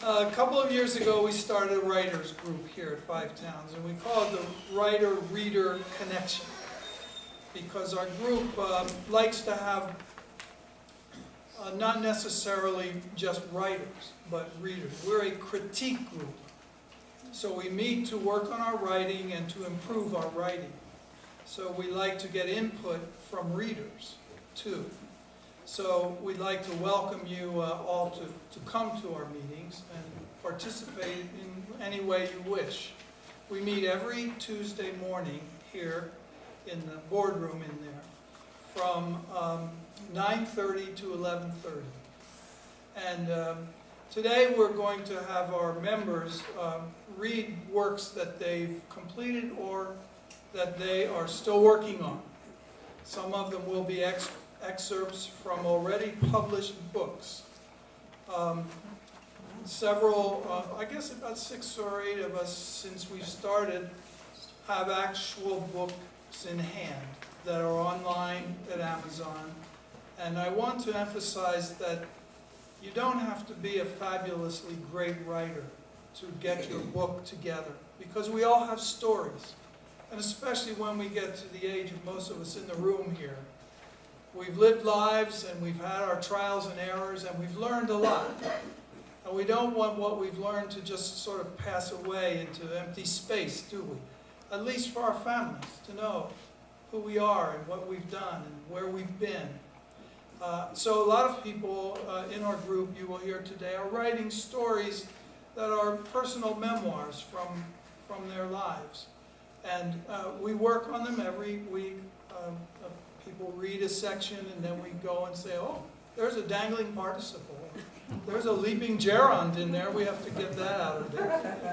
A couple of years ago, we started a writers group here at Five Towns, and we call it the Writer-Reader Connection, because our group likes to have not necessarily just writers, but readers. We're a critique group, so we meet to work on our writing and to improve our writing. So we like to get input from readers, too. So we'd like to welcome you all to come to our meetings and participate in any way you wish. We meet every Tuesday morning here in the boardroom in there from 9:30 to 11:30. And today we're going to have our members read works that they've completed or that they are still working on. Some of them will be excerpts from already published books. I guess about 6 or 8 of us, since we've started, have actual books in hand that are online at Amazon. And I want to emphasize that you don't have to be a fabulously great writer to get your book together, because we all have stories. And especially when we get to the age of most of us in the room here, we've lived lives and we've had our trials and errors and we've learned a lot. And we don't want what we've learned to just sort of pass away into empty space, do we? At least for our families, to know who we are and what we've done and where we've been. So a lot of people in our group, you will hear today, are writing stories that are personal memoirs from their lives. And we work on them every week. People read a section and then we go and say, oh, there's a dangling participle. There's a leaping gerund in there. We have to get that out of there.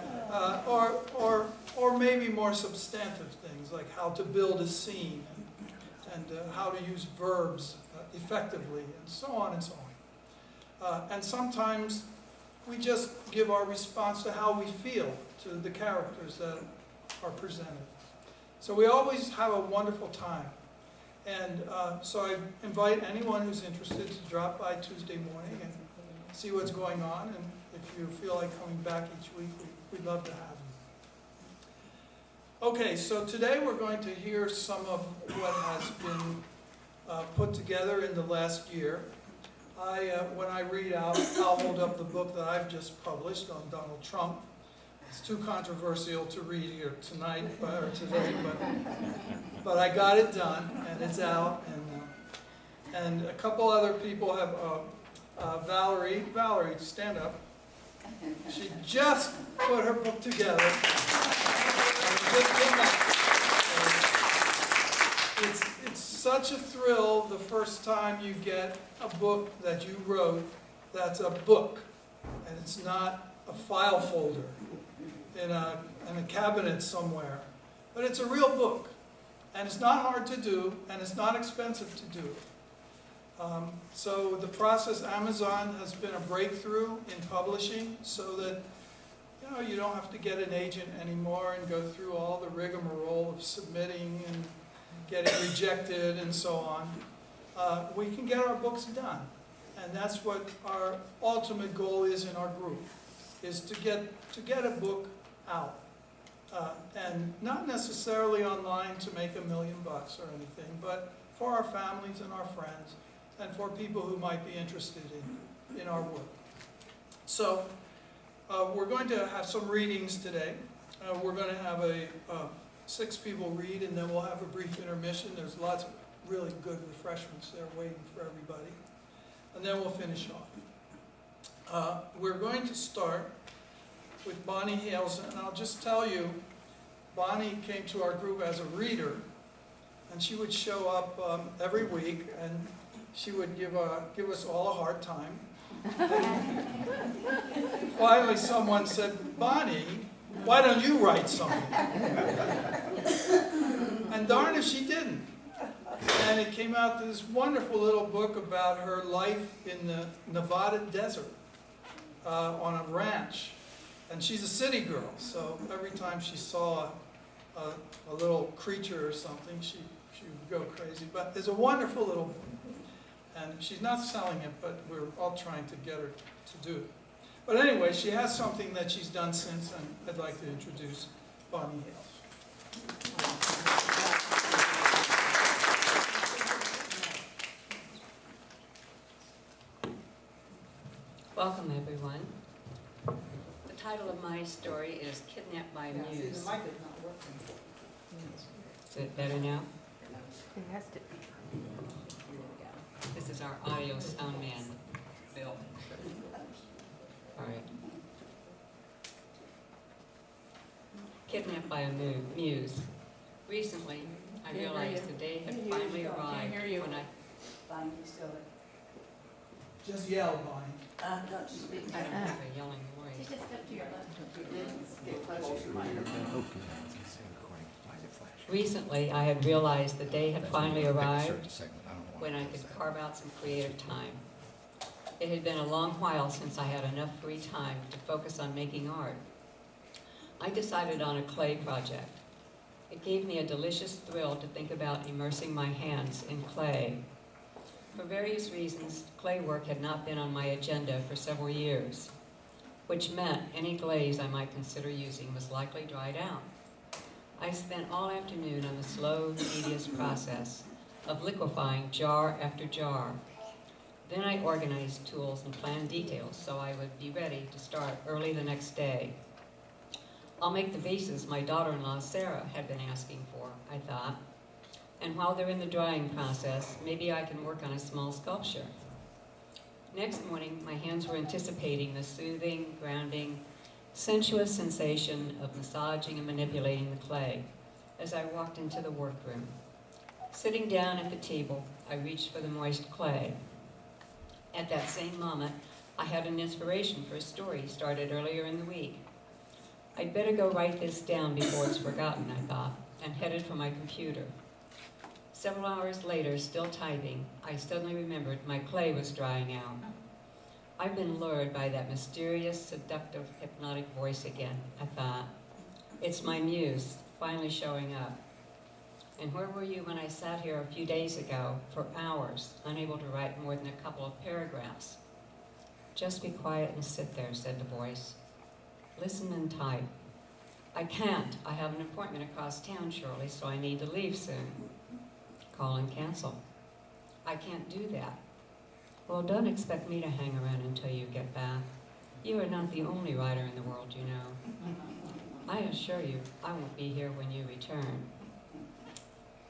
Or maybe more substantive things like how to build a scene and how to use verbs effectively and so on and so on. And sometimes we just give our response to how we feel to the characters that are presented. So we always have a wonderful time. And so I invite anyone who's interested to drop by Tuesday morning and see what's going on. And if you feel like coming back each week, we'd love to have you. Okay, so today we're going to hear some of what has been put together in the last year. When I read out, I'll hold up the book that I've just published on Donald Trump. It's too controversial to read here tonight or today, but I got it done and it's out. And a couple other people have Valerie, stand up. She just put her book together. It's such a thrill the first time you get a book that you wrote that's a book, and it's not a file folder in a cabinet somewhere. But it's a real book, and it's not hard to do, and it's not expensive to do. So the process, Amazon has been a breakthrough in publishing, so that you don't have to get an agent anymore and go through all the rigmarole of submitting and getting rejected and so on. We can get our books done, and that's what our ultimate goal is in our group, is to get a book out. And not necessarily online to make $1 million or anything, but for our families and our friends, and for people who might be interested in our work. So we're going to have some readings today. We're going to have 6 people read, and then we'll have a brief intermission. There's lots of really good refreshments there waiting for everybody. And then we'll finish off. We're going to start with Bonnie Haleson, and I'll just tell you, Bonnie came to our group as a reader, and she would show up every week, and she would give us all a hard time. Finally, someone said, Bonnie, why don't you write something? And darn if she didn't. And it came out this wonderful little book about her life in the Nevada desert on a ranch. And she's a city girl, so every time she saw a little creature or something, she would go crazy. But it's a wonderful little book. And she's not selling it, but we're all trying to get her to do it. But anyway, she has something that she's done since, and I'd like to introduce Bonnie Hales. Welcome, everyone. The title of my story is Kidnapped by a Muse. The mic is not working. Is it better now? It has to be. This is our audio sound man, Bill. All right. Kidnapped by a Muse. Recently, I Can't hear realized you. the day had Can't hear finally you. Can't arrived hear you. when I... Fine, you still Just yell, Bonnie. don't speak. I don't have a yelling voice. Just step to your left. Get closer to mine. Recently, I had realized the day had finally arrived when I could carve out some creative time. It had been a long while since I had enough free time to focus on making art. I decided on a clay project. It gave me a delicious thrill to think about immersing my hands in clay. For various reasons, clay work had not been on my agenda for several years, which meant any glaze I might consider using was likely dried out. I spent all afternoon on the slow, tedious process of liquefying jar after jar. Then I organized tools and planned details so I would be ready to start early the next day. I'll make the vases my daughter-in-law Sarah had been asking for, I thought. And while they're in the drying process, maybe I can work on a small sculpture. Next morning, my hands were anticipating the soothing, grounding, sensuous sensation of massaging and manipulating the clay as I walked into the workroom. Sitting down at the table, I reached for the moist clay. At that same moment, I had an inspiration for a story started earlier in the week. I'd better go write this down before it's forgotten, I thought, and headed for my computer. Several hours later, still typing, I suddenly remembered my clay was drying out. I've been lured by that mysterious, seductive, hypnotic voice again, I thought. It's my muse, finally showing up. And where were you when I sat here a few days ago for hours, unable to write more than a couple of paragraphs? Just be quiet and sit there, said the voice. Listen and type. I can't. I have an appointment across town shortly, so I need to leave soon. Call and cancel. I can't do that. Well, don't expect me to hang around until you get back. You are not the only writer in the world, you know. I assure you, I won't be here when you return.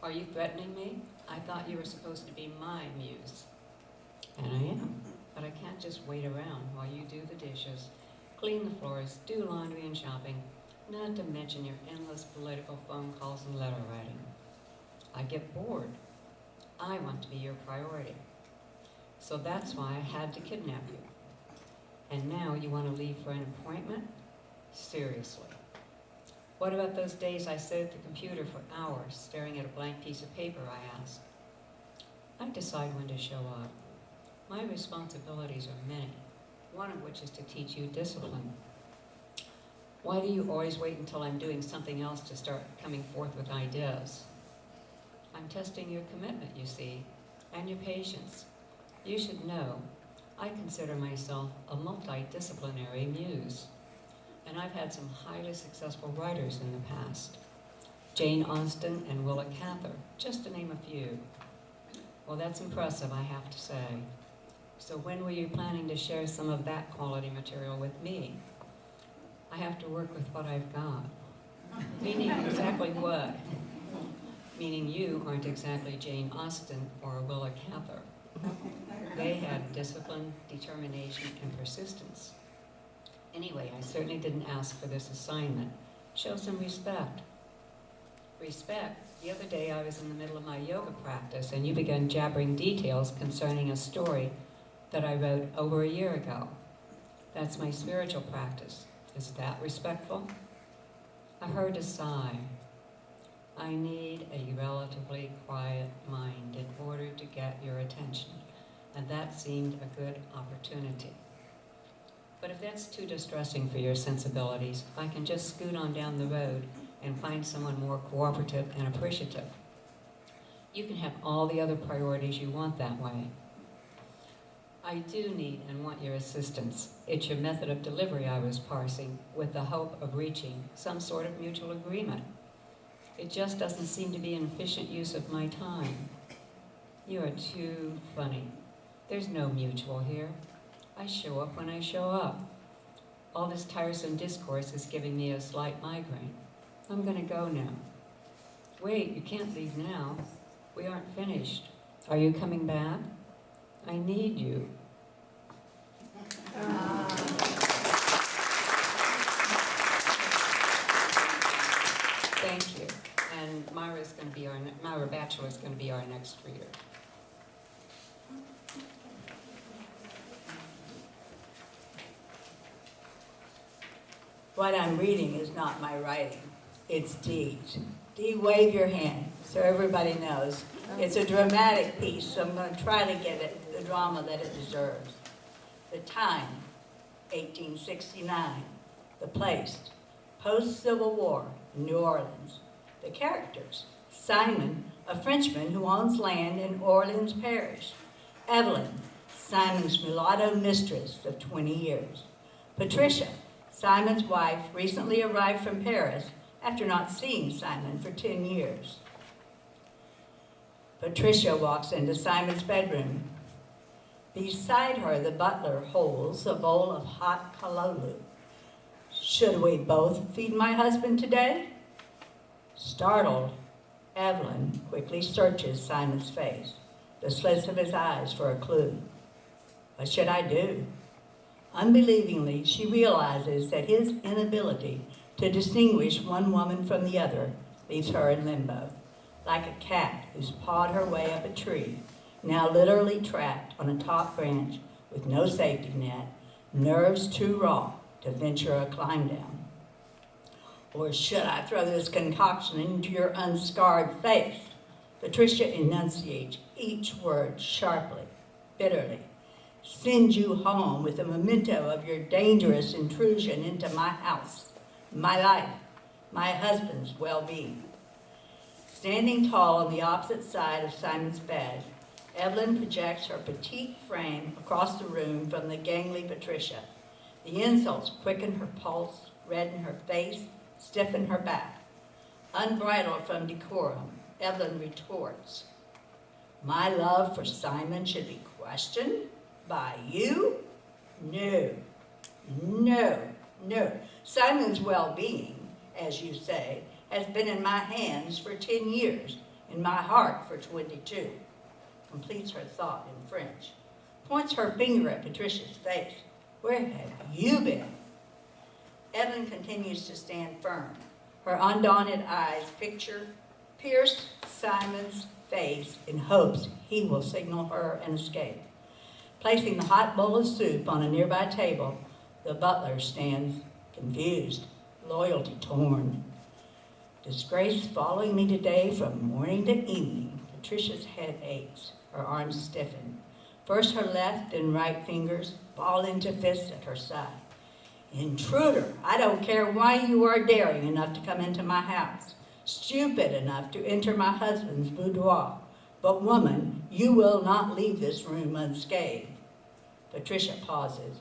Are you threatening me? I thought you were supposed to be my muse. And I am, but I can't just wait around while you do the dishes, clean the floors, do laundry and shopping, not to mention your endless political phone calls and letter writing. I get bored. I want to be your priority. So that's why I had to kidnap you. And now you want to leave for an appointment? Seriously. What about those days I sit at the computer for hours staring at a blank piece of paper, I asked. I decide when to show up. My responsibilities are many, one of which is to teach you discipline. Why do you always wait until I'm doing something else to start coming forth with ideas? I'm testing your commitment, you see, and your patience. You should know, I consider myself a multidisciplinary muse, and I've had some highly successful writers in the past. Jane Austen and Willa Cather, just to name a few. Well, that's impressive, I have to say. So when were you planning to share some of that quality material with me? I have to work with what I've got. Meaning exactly what? Meaning you aren't exactly Jane Austen or Willa Cather. They had discipline, determination, and persistence. Anyway, I certainly didn't ask for this assignment. Show some respect. Respect? The other day I was in the middle of my yoga practice and you began jabbering details concerning a story that I wrote over a year ago. That's my spiritual practice. Is that respectful? I heard a sigh. I need a relatively quiet mind in order to get your attention, and that seemed a good opportunity. But if that's too distressing for your sensibilities, I can just scoot on down the road and find someone more cooperative and appreciative. You can have all the other priorities you want that way. I do need and want your assistance. It's your method of delivery I was parsing with the hope of reaching some sort of mutual agreement. It just doesn't seem to be an efficient use of my time. You are too funny. There's no mutual here. I show up when I show up. All this tiresome discourse is giving me a slight migraine. I'm gonna go now. Wait, you can't leave now. We aren't finished. Are you coming back? I need you. Thank you. And Myra Batchelor is going to be our next reader. What I'm reading is not my writing. It's Dee's. Dee, wave your hand so everybody knows. It's a dramatic piece, so I'm going to try to give it the drama that it deserves. The time, 1869. The place, post-Civil War, New Orleans. The characters, Simon, a Frenchman who owns land in Orleans Parish. Evelyn, Simon's mulatto mistress of 20 years. Patricia, Simon's wife, recently arrived from Paris after not seeing Simon for 10 years. Patricia walks into Simon's bedroom. Beside her, the butler holds a bowl of hot kalolu. Should we both feed my husband today? Startled, Evelyn quickly searches Simon's face, the slits of his eyes for a clue. What should I do? Unbelievingly, she realizes that his inability to distinguish one woman from the other leaves her in limbo, like a cat who's pawed her way up a tree, now literally trapped on a top branch with no safety net, nerves too raw to venture a climb down. Or should I throw this concoction into your unscarred face? Patricia enunciates each word sharply, bitterly. Send you home with a memento of your dangerous intrusion into my house, my life, my husband's well-being. Standing tall on the opposite side of Simon's bed, Evelyn projects her petite frame across the room from the gangly Patricia. The insults quicken her pulse, redden her face, stiffen her back. Unbridled from decorum, Evelyn retorts, "My love for Simon should be questioned by you? No, no, no. Simon's well-being, as you say, has been in my hands for 10 years, in my heart for 22. Completes her thought in French. Points her finger at Patricia's face. Where have you been? Evelyn continues to stand firm. Her undaunted eyes pierce Simon's face in hopes he will signal her an escape. Placing the hot bowl of soup on a nearby table, the butler stands confused, loyalty torn. Disgrace following me today from morning to evening. Patricia's head aches, her arms stiffen. First her left and right fingers ball into fists at her side. Intruder, I don't care why you are daring enough to come into my house, stupid enough to enter my husband's boudoir. But woman, you will not leave this room unscathed. Patricia pauses,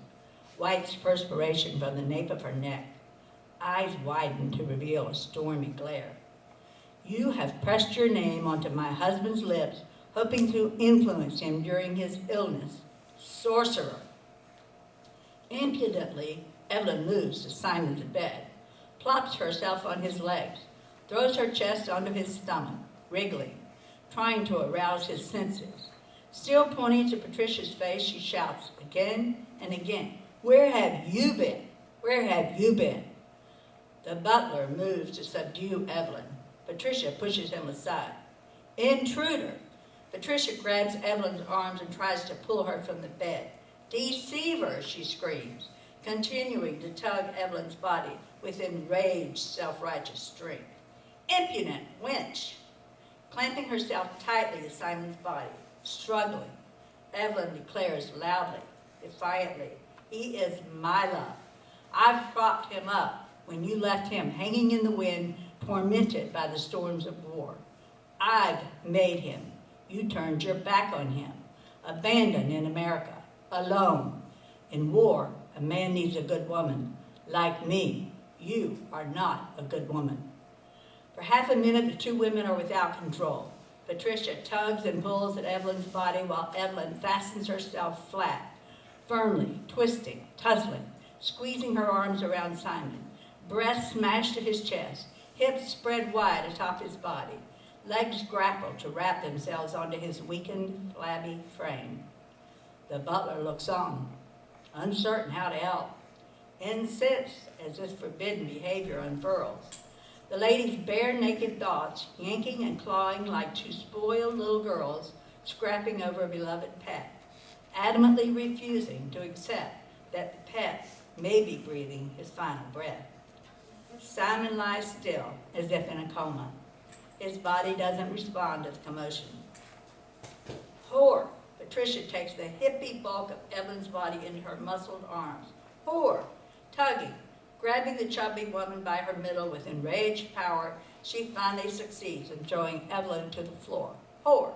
wipes perspiration from the nape of her neck. Eyes widen to reveal a stormy glare. You have pressed your name onto my husband's lips, hoping to influence him during his illness. Sorcerer. Impudently, Evelyn moves to Simon's bed, plops herself on his legs, throws her chest onto his stomach, wriggling, trying to arouse his senses. Still pointing to Patricia's face, she shouts again and again, "Where have you been? Where have you been?" The butler moves to subdue Evelyn. Patricia pushes him aside. Intruder! Patricia grabs Evelyn's arms and tries to pull her from the bed. Deceiver, she screams, continuing to tug Evelyn's body with enraged, self-righteous strength. Impudent wench! Clamping herself tightly to Simon's body, struggling, Evelyn declares loudly, defiantly, "He is my love. I've propped him up when you left him hanging in the wind, tormented by the storms of war. I've made him. You turned your back on him. Abandoned in America. alone. In war, a man needs a good woman. Like me, you are not a good woman. For half a minute, the two women are without control. Patricia tugs and pulls at Evelyn's body while Evelyn fastens herself flat, firmly, twisting, tussling, squeezing her arms around Simon. Breasts smashed to his chest, hips spread wide atop his body. Legs grapple to wrap themselves onto his weakened, flabby frame. The butler looks on, uncertain how to help, incensed as this forbidden behavior unfurls. The lady's bare naked thoughts, yanking and clawing like two spoiled little girls scrapping over a beloved pet, adamantly refusing to accept that the pet may be breathing his final breath. Simon lies still, as if in a coma. His body doesn't respond to the commotion. Whore! Patricia takes the hippie bulk of Evelyn's body into her muscled arms. Whore! Tugging, grabbing the chubby woman by her middle with enraged power, she finally succeeds in throwing Evelyn to the floor. Whore!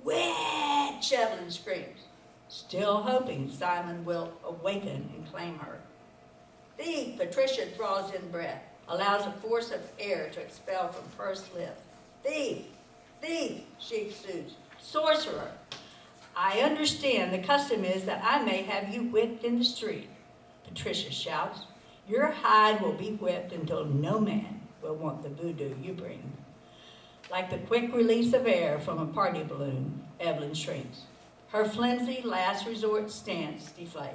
Witch! Evelyn screams, still hoping Simon will awaken and claim her. Thief! Patricia draws in breath, allows a force of air to expel from pursed lips. Thief! Thief! She exudes. Sorcerer! I understand the custom is that I may have you whipped in the street. Patricia shouts. Your hide will be whipped until no man will want the voodoo you bring. Like the quick release of air from a party balloon, Evelyn shrinks. Her flimsy last resort stance deflates.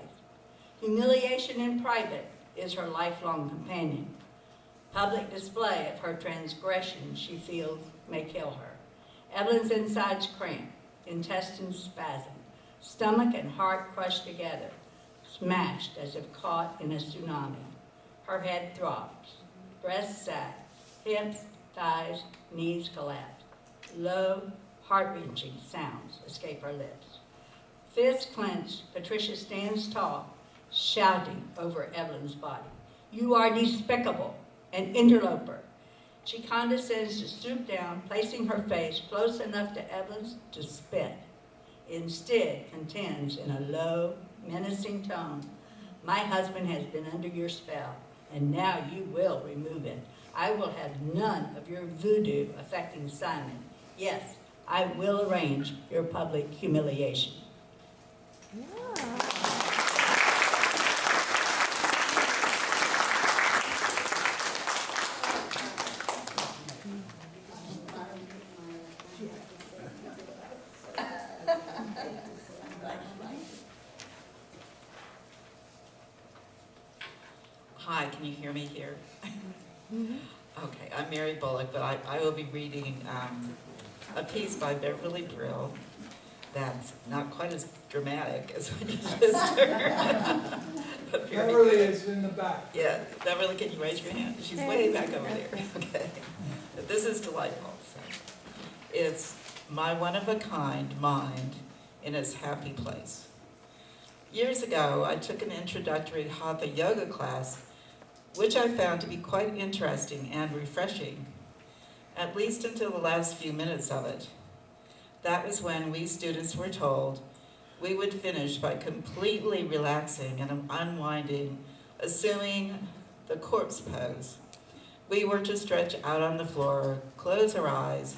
Humiliation in private is her lifelong companion. Public display of her transgression she feels may kill her. Evelyn's insides cramp, intestines spasm, stomach and heart crushed together, smashed as if caught in a tsunami. Her head throbs, breasts sag, hips, thighs, knees collapse. Low, heart-wrenching sounds escape her lips. Fists clenched, Patricia stands tall, shouting over Evelyn's body. You are despicable, an interloper. She condescends to stoop down, placing her face close enough to Evelyn's to spit. Instead, contends in a low, menacing tone, my husband has been under your spell, and now you will remove it. I will have none of your voodoo affecting Simon. Yes, I will arrange your public humiliation. Hi, can you hear me here? Okay, I'm Mary Bullock, but I will be reading a piece by Beverly Brill that's not quite as dramatic as what you just heard. But Beverly is in the back. Yeah, Beverly, can you raise your hand? She's way back over there. Okay, but this is delightful. So. It's my one-of-a-kind mind in its happy place. Years ago, I took an introductory Hatha yoga class, which I found to be quite interesting and refreshing, at least until the last few minutes of it. That was when we students were told we would finish by completely relaxing and unwinding, assuming the corpse pose. We were to stretch out on the floor, close our eyes,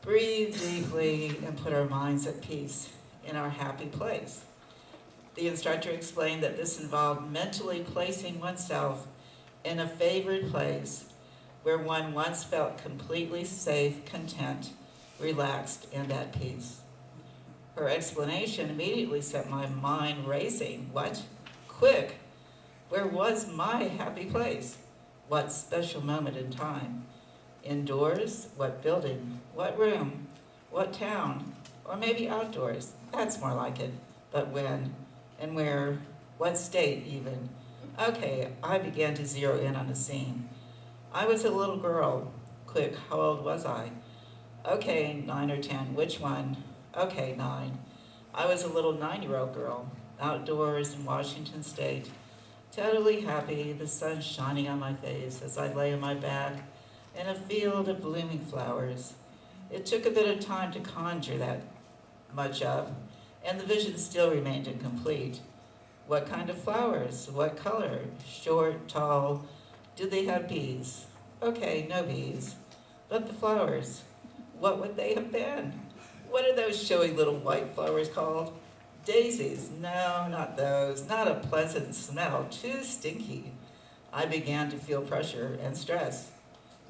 breathe deeply, and put our minds at peace in our happy place. The instructor explained that this involved mentally placing oneself in a favored place where one once felt completely safe, content, relaxed, and at peace. Her explanation immediately set my mind racing. What? Quick! Where was my happy place? What special moment in time? Indoors? What building? What room? What town? Or maybe outdoors? That's more like it. But when? And where? What state, even? Okay, I began to zero in on the scene. I was a little girl. Quick, how old was I? Okay, 9 or 10. Which one? Okay, 9. I was a little 9-year-old girl, outdoors in Washington State, totally happy, the sun shining on my face as I lay on my back in a field of blooming flowers. It took a bit of time to conjure that much up, and the vision still remained incomplete. What kind of flowers? What color? Short, tall? Did they have bees? Okay, no bees. But the flowers, what would they have been? What are those showy little white flowers called? Daisies? No, not those. Not a pleasant smell. Too stinky. I began to feel pressure and stress.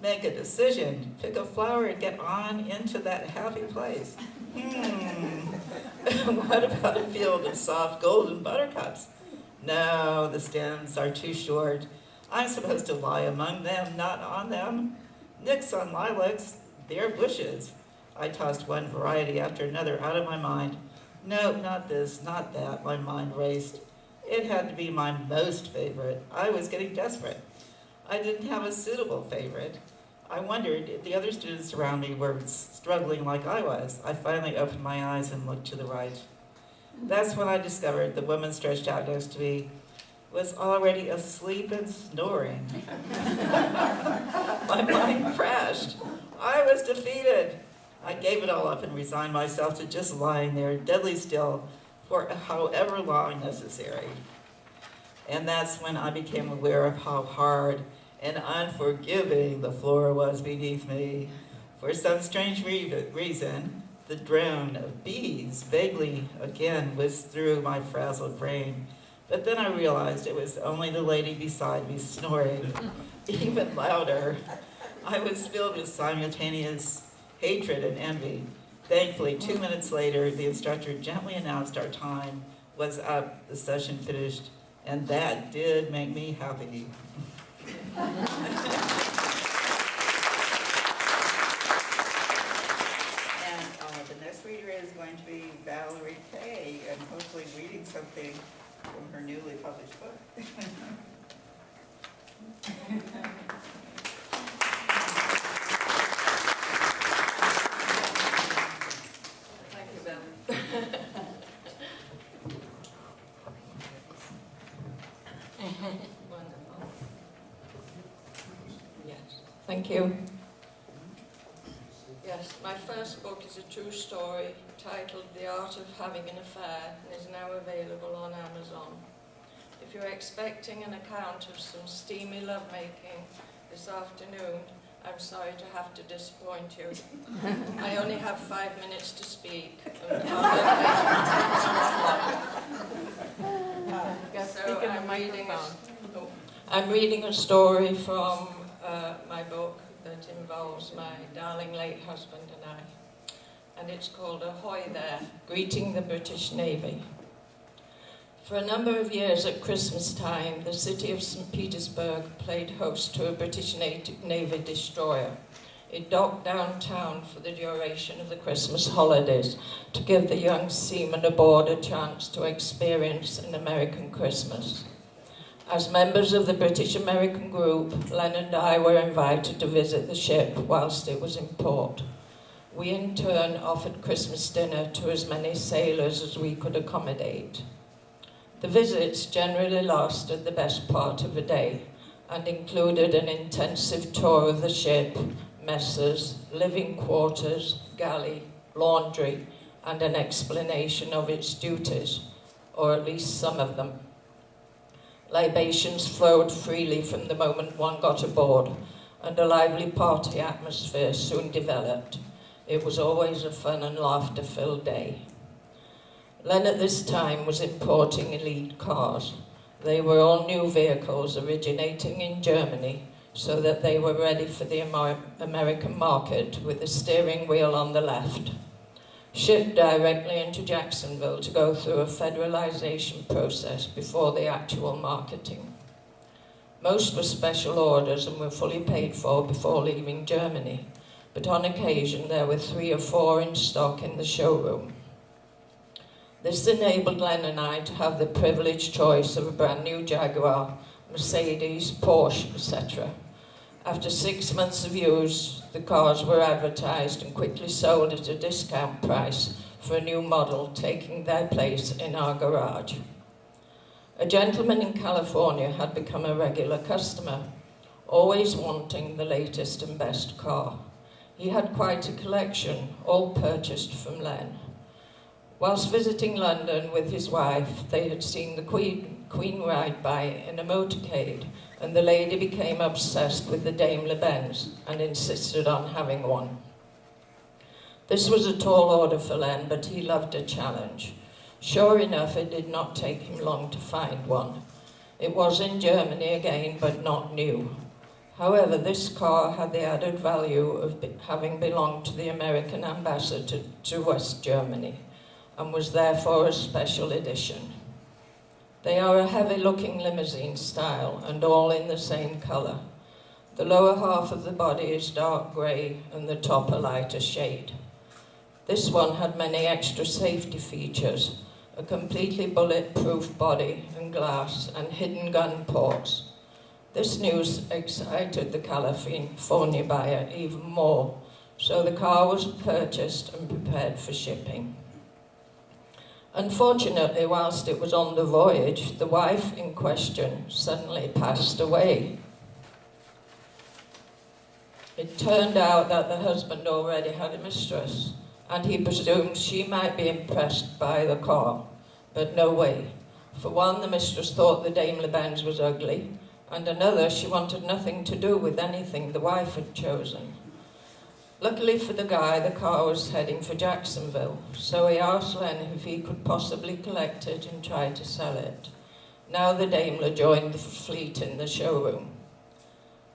Make a decision. Pick a flower and get on into that happy place. What about a field of soft golden buttercups? No, the stems are too short. I'm supposed to lie among them, not on them. Nix on lilacs. They're bushes. I tossed one variety after another out of my mind. No, not this, not that, my mind raced. It had to be my most favorite. I was getting desperate. I didn't have a suitable favorite. I wondered if the other students around me were struggling like I was. I finally opened my eyes and looked to the right. That's when I discovered the woman stretched out next to me was already asleep and snoring. My mind crashed. I was defeated. I gave it all up and resigned myself to just lying there, deadly still, for however long necessary. And that's when I became aware of how hard and unforgiving the floor was beneath me. For some strange reason, the drone of bees vaguely again whizzed through my frazzled brain. But then I realized it was only the lady beside me snoring, even louder. I was filled with simultaneous hatred and envy. Thankfully, 2 minutes later, the instructor gently announced our time was up, the session finished, and that did make me happy. And the next reader is going to be Valerie Kay, and hopefully reading something from her newly published book. Thank you, Bill. Wonderful. Yes. Thank you. Yes, my first book is a true story titled The Art of Having an Affair and is now available on Amazon. If you're expecting an account of some steamy lovemaking this afternoon, I'm sorry to have to disappoint you. I only have 5 minutes to speak. I'm reading a story from my book that involves my darling late husband and I. And it's called Ahoy There, Greeting the British Navy. For a number of years at Christmas time, the city of St. Petersburg played host to a British Navy destroyer. It docked downtown for the duration of the Christmas holidays to give the young seamen aboard a chance to experience an American Christmas. As members of the British-American group, Len and I were invited to visit the ship whilst it was in port. We in turn offered Christmas dinner to as many sailors as we could accommodate. The visits generally lasted the best part of a day and included an intensive tour of the ship, messes, living quarters, galley, laundry, and an explanation of its duties, or at least some of them. Libations flowed freely from the moment one got aboard, and a lively party atmosphere soon developed. It was always a fun and laughter-filled day. Len at this time was importing elite cars. They were all new vehicles originating in Germany, so that they were ready for the American market with the steering wheel on the left. Shipped directly into Jacksonville to go through a federalization process before the actual marketing. Most were special orders and were fully paid for before leaving Germany, but on occasion there were 3 or 4 in stock in the showroom. This enabled Len and I to have the privileged choice of a brand new Jaguar, Mercedes, Porsche, etc. After 6 months of use, the cars were advertised and quickly sold at a discount price for a new model, taking their place in our garage. A gentleman in California had become a regular customer, always wanting the latest and best car. He had quite a collection, all purchased from Len. Whilst visiting London with his wife, they had seen the Queen ride by in a motorcade, and the lady became obsessed with the Daimler Benz and insisted on having one. This was a tall order for Len, but he loved a challenge. Sure enough, it did not take him long to find one. It was in Germany again, but not new. However, this car had the added value of having belonged to the American ambassador to West Germany, and was therefore a special edition. They are a heavy-looking limousine style, and all in the same colour. The lower half of the body is dark grey, and the top a lighter shade. This one had many extra safety features, a completely bulletproof body and glass, and hidden gun ports. This news excited the California buyer even more, so the car was purchased and prepared for shipping. Unfortunately, whilst it was on the voyage, the wife in question suddenly passed away. It turned out that the husband already had a mistress, and he presumed she might be impressed by the car, but no way. For one, the mistress thought the Daimler Benz was ugly, and another, she wanted nothing to do with anything the wife had chosen. Luckily for the guy, the car was heading for Jacksonville, so he asked Len if he could possibly collect it and try to sell it. Now the Daimler joined the fleet in the showroom.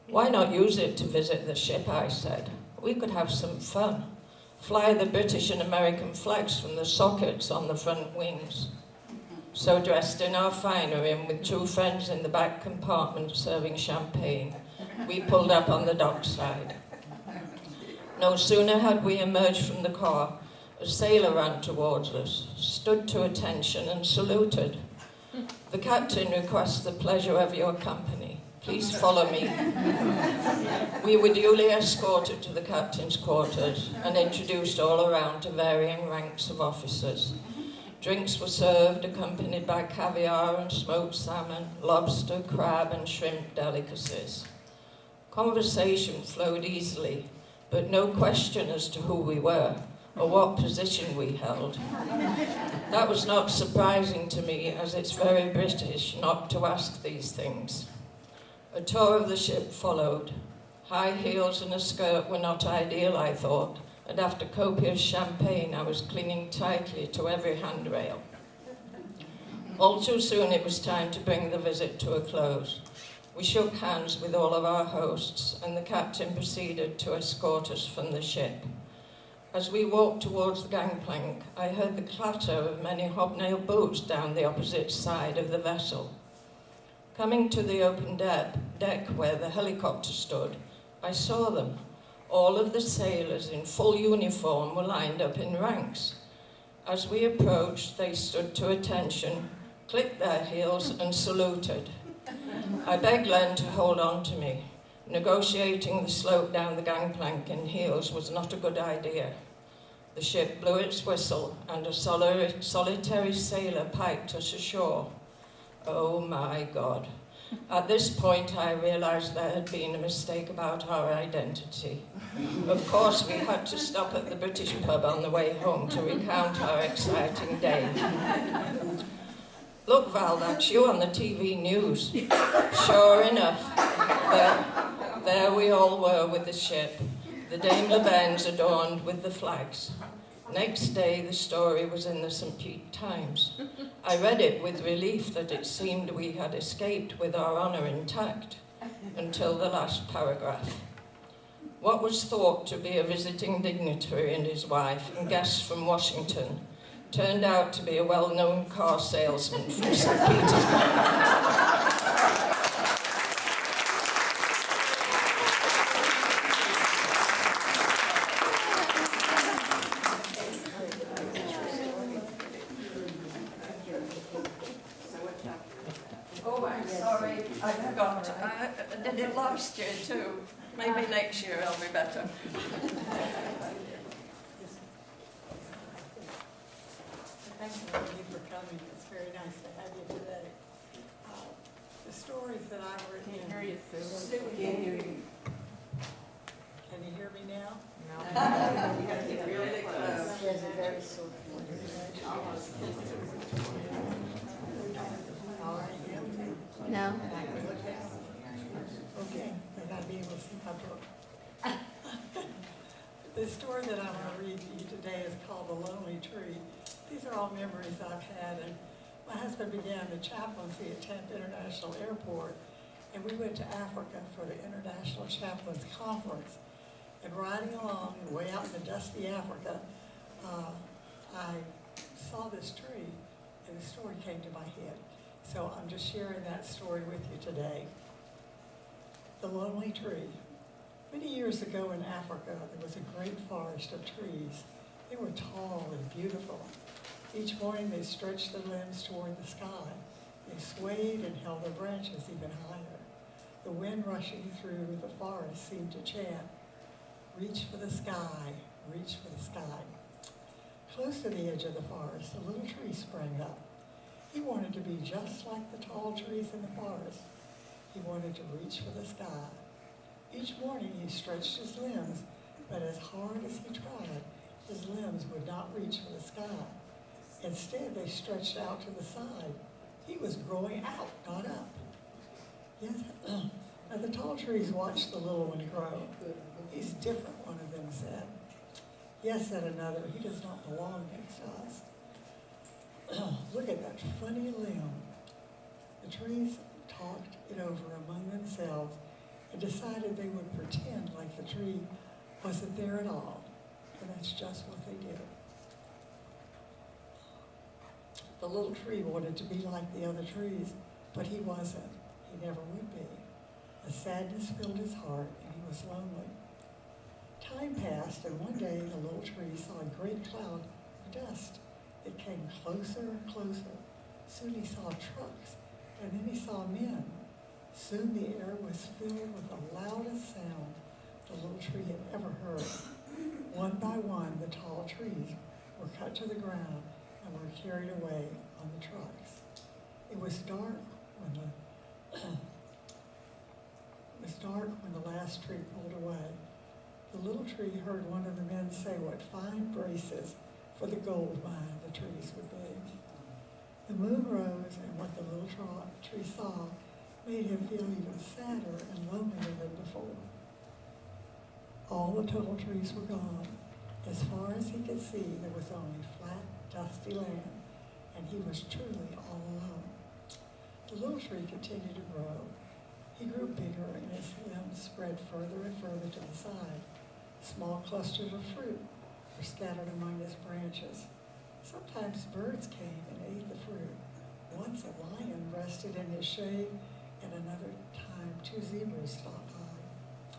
Why not use it to visit the ship, I said. We could have some fun. Fly the British and American flags from the sockets on the front wings. So dressed in our finery and with two friends in the back compartment serving champagne, we pulled up on the dockside. No sooner had we emerged from the car, a sailor ran towards us, stood to attention and saluted. The captain requests the pleasure of your company. Please follow me. We were duly escorted to the captain's quarters and introduced all around to varying ranks of officers. Drinks were served, accompanied by caviar and smoked salmon, lobster, crab and shrimp delicacies. Conversation flowed easily, but no question as to who we were or what position we held. That was not surprising to me, as it's very British not to ask these things. A tour of the ship followed. High heels and a skirt were not ideal, I thought, and after copious champagne, I was clinging tightly to every handrail. All too soon, it was time to bring the visit to a close. We shook hands with all of our hosts, and the captain proceeded to escort us from the ship. As we walked towards the gangplank, I heard the clatter of many hobnail boots down the opposite side of the vessel. Coming to the open deck where the helicopter stood, I saw them. All of the sailors in full uniform were lined up in ranks. As we approached, they stood to attention, clicked their heels and saluted. I begged Len to hold on to me. Negotiating the slope down the gangplank in heels was not a good idea. The ship blew its whistle and a solitary sailor piped us ashore. Oh my God. At this point, I realized there had been a mistake about our identity. Of course, we had to stop at the British pub on the way home to recount our exciting day. Look, Val, that's you on the TV news. Sure enough, there we all were with the ship, the Daimler Benz adorned with the flags. Next day, the story was in the St. Pete Times. I read it with relief that it seemed we had escaped with our honour intact, until the last paragraph. What was thought to be a visiting dignitary and his wife and guests from Washington turned out to be a well-known car salesman from St. Petersburg. Oh, I'm sorry, I forgot. I did it last year too. Maybe next year I'll be better. Thank you for coming. It's very nice to have you today. The stories that I've written. Can't hear you, Sue. Can't hear you. Can you hear me now? No. Really close. She has a very sore voice. No. Okay, I gotta be able to see my book. The story that I'm gonna read to you today is called The Lonely Tree. These are all memories I've had, and my husband began the chaplaincy at Tampa International Airport, and we went to Africa for the International Chaplains Conference. And riding along, way out in the dusty Africa, I saw this tree, and the story came to my head. So I'm just sharing that story with you today. The Lonely Tree. Many years ago in Africa, there was a great forest of trees. They were tall and beautiful. Each morning they stretched their limbs toward the sky. They swayed and held their branches even higher. The wind rushing through the forest seemed to chant, "Reach for the sky, reach for the sky." Close to the edge of the forest, a little tree sprang up. He wanted to be just like the tall trees in the forest. He wanted to reach for the sky. Each morning he stretched his limbs, but as hard as he tried, his limbs would not reach for the sky. Instead, they stretched out to the side. He was growing out, not up. Yes, now the tall trees watched the little one grow. "He's different," one of them said. "Yes," said another, "he does not belong next to us." "Look at that funny limb." The trees talked it over among themselves and decided they would pretend like the tree wasn't there at all. And that's just what they did. The little tree wanted to be like the other trees, but he wasn't. He never would be. A sadness filled his heart, and he was lonely. Time passed, and one day the little tree saw a great cloud of dust. It came closer and closer. Soon he saw trucks, and then he saw men. Soon the air was filled with the loudest sound the little tree had ever heard. One by one, the tall trees were cut to the ground and were carried away on the trucks. It was dark when the last tree pulled away. The little tree heard one of the men say what fine braces for the gold mine the trees would be. The moon rose, and what the little tree saw made him feel even sadder and lonelier than before. All the tall trees were gone. As far as he could see, there was only flat, dusty land, and he was truly all alone. The little tree continued to grow. He grew bigger, and his limbs spread further and further to the side. Small clusters of fruit were scattered among his branches. Sometimes birds came and ate the fruit. Once a lion rested in his shade, and another time 2 zebras stopped by.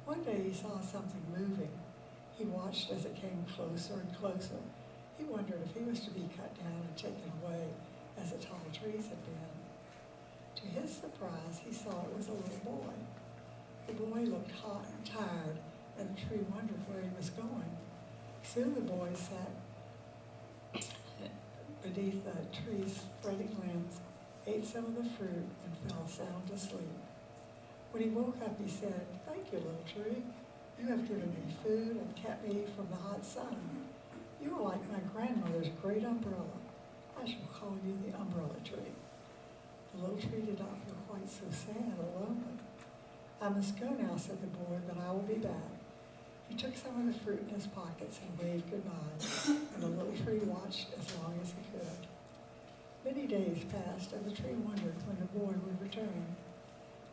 One day he saw something moving. He watched as it came closer and closer. He wondered if he was to be cut down and taken away as the tall trees had been. To his surprise, he saw it was a little boy. The boy looked hot and tired, and the tree wondered where he was going. Soon the boy sat beneath the tree's spreading limbs, ate some of the fruit, and fell sound asleep. When he woke up, he said, "Thank you, little tree. You have given me food and kept me from the hot sun. You are like my grandmother's great umbrella. I shall call you the umbrella tree." The little tree did not feel quite so sad or lonely. "I must go now," said the boy, "but I will be back." He took some of the fruit in his pockets and waved goodbye, and the little tree watched as long as he could. Many days passed, and the tree wondered when the boy would return.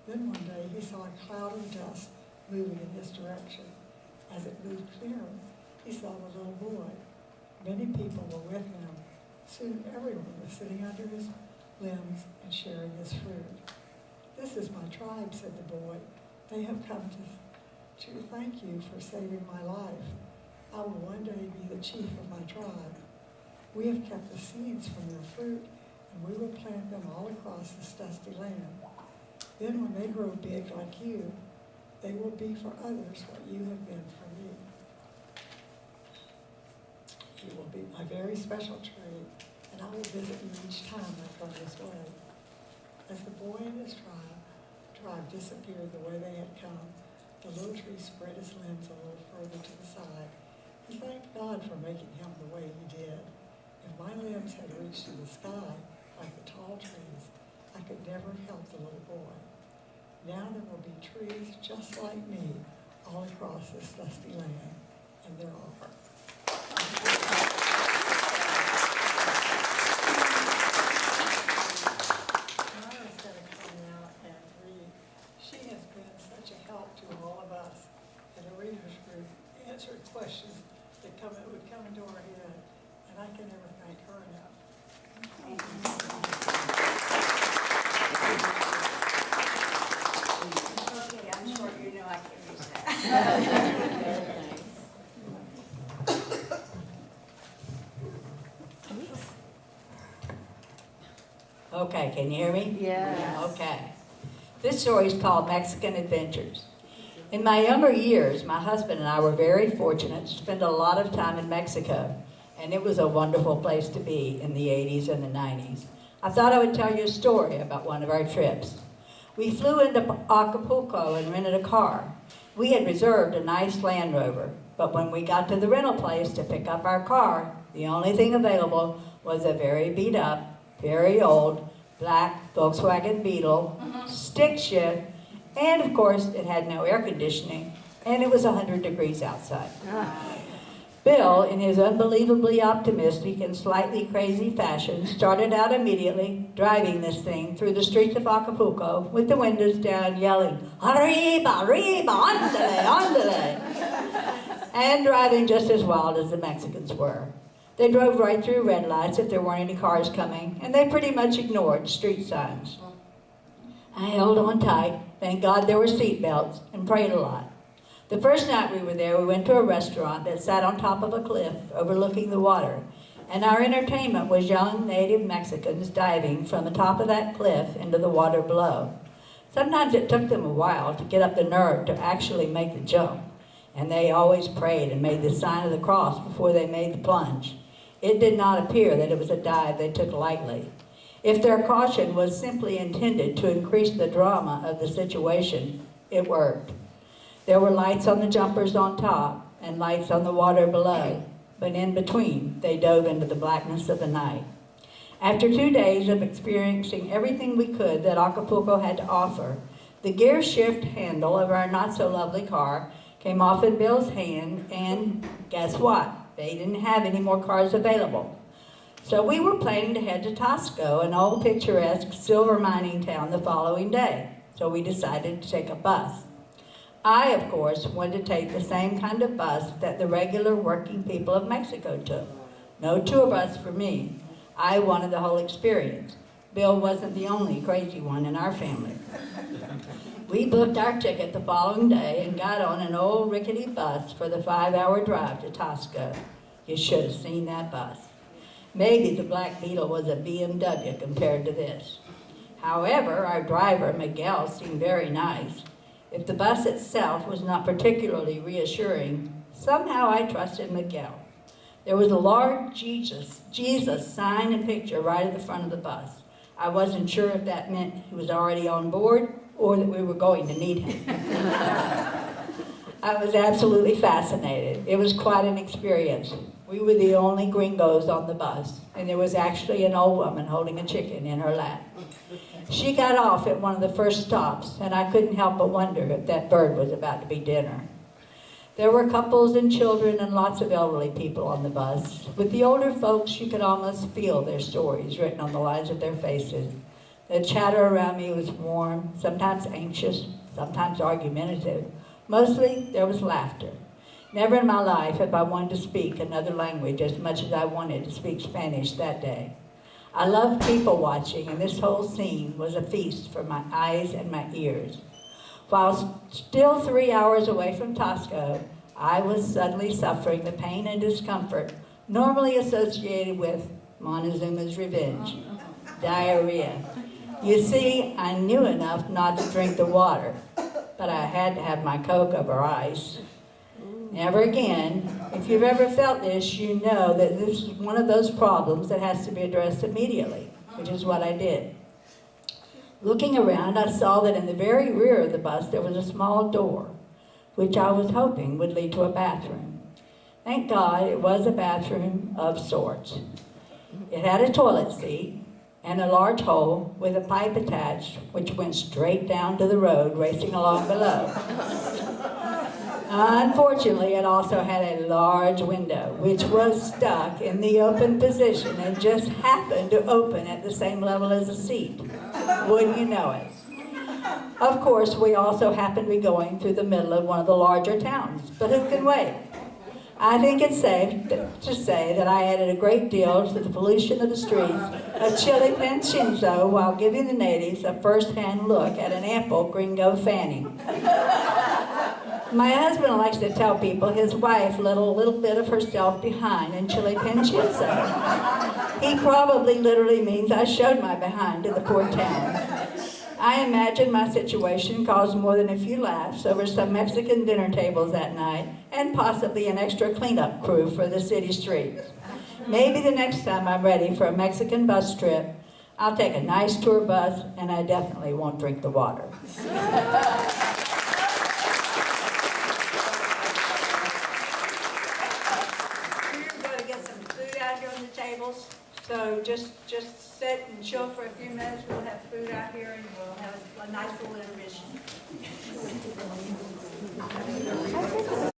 Then one day he saw a cloud of dust moving in his direction. As it moved clearer, he saw the little boy. Many people were with him. Soon everyone was sitting under his limbs and sharing his fruit. "This is my tribe," said the boy. "They have come to thank you for saving my life. I will one day be the chief of my tribe. We have kept the seeds from your fruit, and we will plant them all across this dusty land. Then when they grow big like you, they will be for others what you have been for me. You will be my very special tree, and I will visit you each time I come this way." As the boy and his tribe disappeared the way they had come, the little tree spread his limbs a little further to the side. He thanked God for making him the way he did. If my limbs had reached to the sky like the tall trees, I could never help the little boy. Now there will be trees just like me all across this dusty land, and there are. Mara's going to come out and read. She has been such a help to all of us in the readers group, answered questions that would come into our head, and I can never thank her enough. Okay, I'm sure you know I can use that. Okay, can you hear me? Yes. Okay. This story is called Mexican Adventures. In my younger years, my husband and I were very fortunate to spend a lot of time in Mexico, and it was a wonderful place to be in the 80s and the 90s. I thought I would tell you a story about one of our trips. We flew into Acapulco and rented a car. We had reserved a nice Land Rover, but when we got to the rental place to pick up our car, the only thing available was a very beat up, very old, black Volkswagen Beetle, stick shift, and of course it had no air conditioning, and it was 100 degrees outside. Bill, in his unbelievably optimistic and slightly crazy fashion, started out immediately driving this thing through the streets of Acapulco with the windows down, yelling, "Arriba, arriba, andale, andale," and driving just as wild as the Mexicans were. They drove right through red lights if there weren't any cars coming, and they pretty much ignored street signs. I held on tight, thank God there were seat belts, and prayed a lot. The first night we were there, we went to a restaurant that sat on top of a cliff overlooking the water, and our entertainment was young native Mexicans diving from the top of that cliff into the water below. Sometimes it took them a while to get up the nerve to actually make the jump, and they always prayed and made the sign of the cross before they made the plunge. It did not appear that it was a dive they took lightly. If their caution was simply intended to increase the drama of the situation, it worked. There were lights on the jumpers on top and lights on the water below, but in between, they dove into the blackness of the night. After 2 days of experiencing everything we could that Acapulco had to offer, the gear shift handle of our not-so-lovely car came off in Bill's hand, and guess what? They didn't have any more cars available. So we were planning to head to Tasco, an old picturesque silver mining town, the following day. So we decided to take a bus. I, of course, wanted to take the same kind of bus that the regular working people of Mexico took. No tour bus for me. I wanted the whole experience. Bill wasn't the only crazy one in our family. We booked our ticket the following day and got on an old rickety bus for the 5-hour drive to Tasco. You should have seen that bus. Maybe the Black Beetle was a BMW compared to this. However, our driver, Miguel, seemed very nice. If the bus itself was not particularly reassuring, somehow I trusted Miguel. There was a large Jesus sign and picture right at the front of the bus. I wasn't sure if that meant he was already on board or that we were going to need him. I was absolutely fascinated. It was quite an experience. We were the only gringos on the bus, and there was actually an old woman holding a chicken in her lap. She got off at one of the first stops, and I couldn't help but wonder if that bird was about to be dinner. There were couples and children and lots of elderly people on the bus. With the older folks, you could almost feel their stories written on the lines of their faces. The chatter around me was warm, sometimes anxious, sometimes argumentative. Mostly, there was laughter. Never in my life have I wanted to speak another language as much as I wanted to speak Spanish that day. I love people watching, and this whole scene was a feast for my eyes and my ears. While still 3 hours away from Tasco, I was suddenly suffering the pain and discomfort normally associated with Montezuma's revenge, diarrhea. You see, I knew enough not to drink the water, but I had to have my Coke over ice. Never again. If you've ever felt this, you know that this is one of those problems that has to be addressed immediately, which is what I did. Looking around, I saw that in the very rear of the bus there was a small door, which I was hoping would lead to a bathroom. Thank God it was a bathroom of sorts. It had a toilet seat and a large hole with a pipe attached, which went straight down to the road racing along below. Unfortunately, it also had a large window, which was stuck in the open position and just happened to open at the same level as the seat. Wouldn't you know it? Of course, we also happened to be going through the middle of one of the larger towns, but who can wait? I think it's safe to say that I added a great deal to the pollution of the streets of Chile Pancinzo while giving the natives a first-hand look at an ample gringo fanning. My husband likes to tell people his wife let a little bit of herself behind in Chile Pancinzo. He probably literally means I showed my behind to the poor town. I imagine my situation caused more than a few laughs over some Mexican dinner tables that night and possibly an extra cleanup crew for the city streets. Maybe the next time I'm ready for a Mexican bus trip, I'll take a nice tour bus and I definitely won't drink the water. We're going to get some food out here on the tables. So just sit and chill for a few minutes. We'll have food out here and we'll have a nice little intermission.